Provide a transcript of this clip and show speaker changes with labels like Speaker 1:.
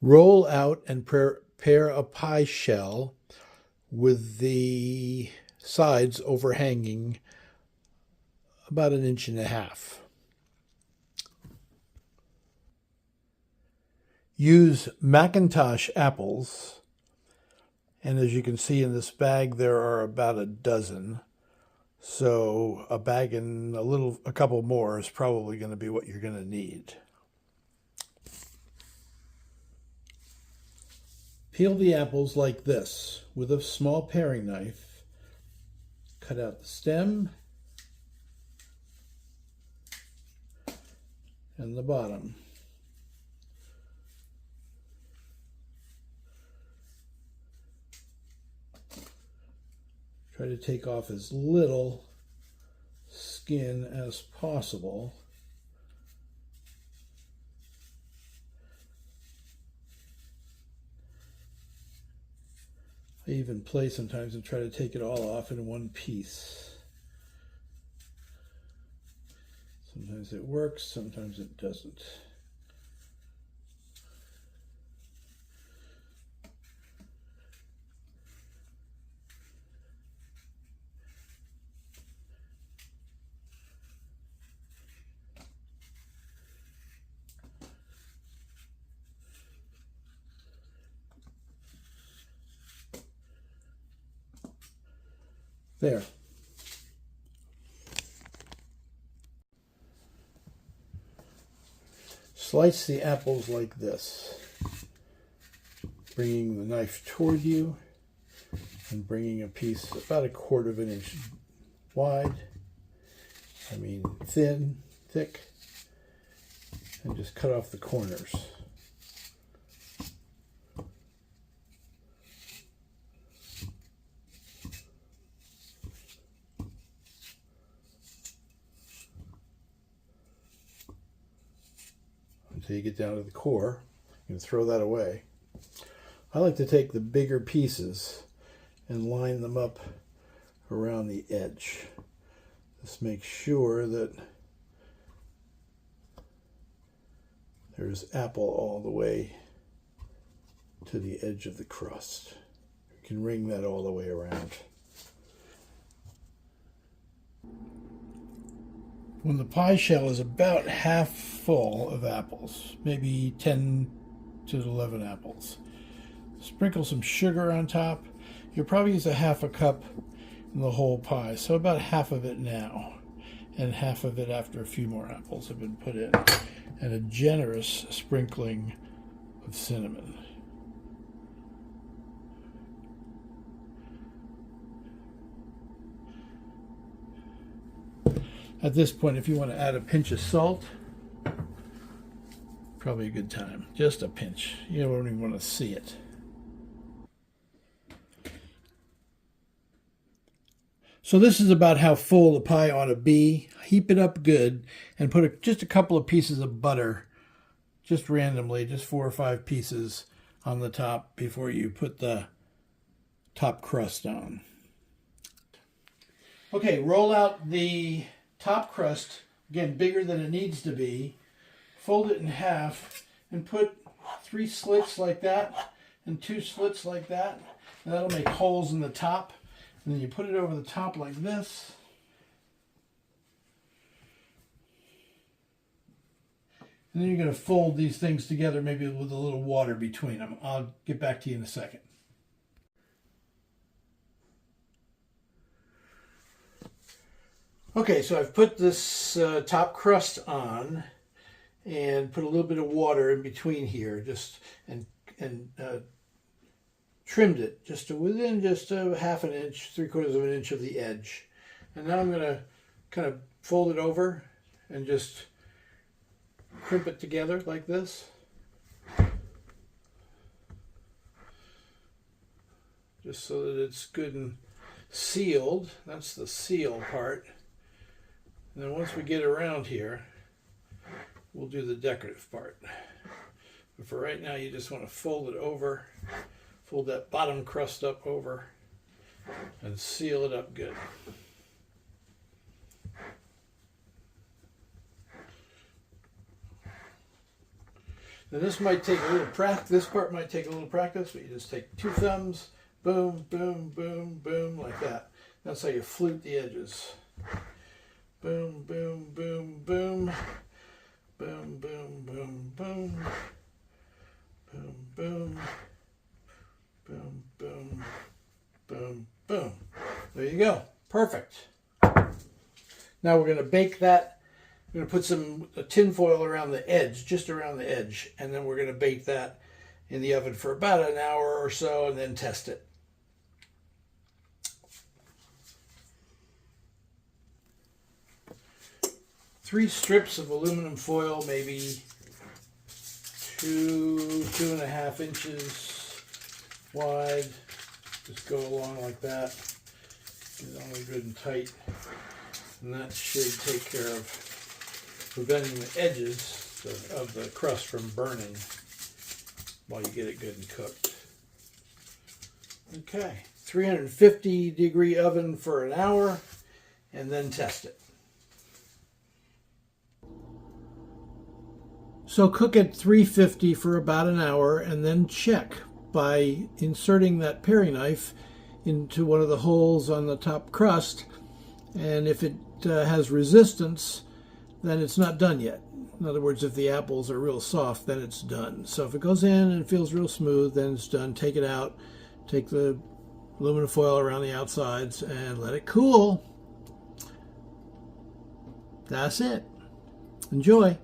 Speaker 1: Roll out and prepare a pie shell with the sides overhanging about 1.5 inches. Use McIntosh apples, and as you can see in this bag there are about a dozen. So a bag and a couple more is probably going to be what you're going to need. Peel the apples like this with a small paring knife. Cut out the stem and the bottom. Try to take off as little skin as possible. I even play sometimes and try to take it all off in one piece. Sometimes it works, sometimes it doesn't. There. Slice the apples like this, bringing the knife toward you and bringing a piece about 1/4 inch wide, thick, and just cut off the corners. Until you get down to the core. You can throw that away. I like to take the bigger pieces and line them up around the edge. Just make sure that there's apple all the way to the edge of the crust. You can ring that all the way around. When the pie shell is about half full of apples, maybe 10 to 11 apples, sprinkle some sugar on top. You'll probably use 1/2 cup in the whole pie, so about half of it now, and half of it after a few more apples have been put in, and a generous sprinkling of cinnamon. At this point, if you want to add a pinch of salt, probably a good time. Just a pinch. You don't even want to see it. So this is about how full the pie ought to be. Heap it up good and put just a couple of pieces of butter, just randomly, just 4 or 5 pieces on the top before you put the top crust on. Okay, roll out the top crust, again bigger than it needs to be, fold it in half and put 3 slits like that and 2 slits like that, and that'll make holes in the top, and then you put it over the top like this, and then you're going to fold these things together maybe with a little water between them. I'll get back to you in a second. Okay, so I've put this top crust on and put a little bit of water in between here, and trimmed it just to within just a 1/2 inch, 3/4 inch of the edge. And now I'm going to kind of fold it over and just crimp it together like this. Just so that it's good and sealed. That's the seal part. And then once we get around here, we'll do the decorative part. But for right now, you just want to fold it over, fold that bottom crust up over, and seal it up good. Now this might take a little practice. This part might take a little practice, but you just take 2 thumbs, boom, boom, boom, boom, like that. That's how you flute the edges. Boom, boom, boom, boom, boom, boom, boom, boom, boom, boom, boom, boom, boom, boom. There you go. Perfect. Now we're going to bake that. We're going to put some tin foil around the edge, just around the edge, and then we're going to bake that in the oven for about an hour or so and then test it. Three strips of aluminum foil, maybe 2.5 inches wide. Just go along like that. Get it all good and tight. And that should take care of preventing the edges of the crust from burning while you get it good and cooked. Okay, 350 degree oven for an hour and then test it. So cook at 350 for about an hour and then check by inserting that paring knife into one of the holes on the top crust, and if it has resistance, then it's not done yet. In other words, if the apples are real soft, then it's done. So if it goes in and feels real smooth, then it's done. Take it out, take the aluminum foil around the outsides and let it cool. That's it. Enjoy.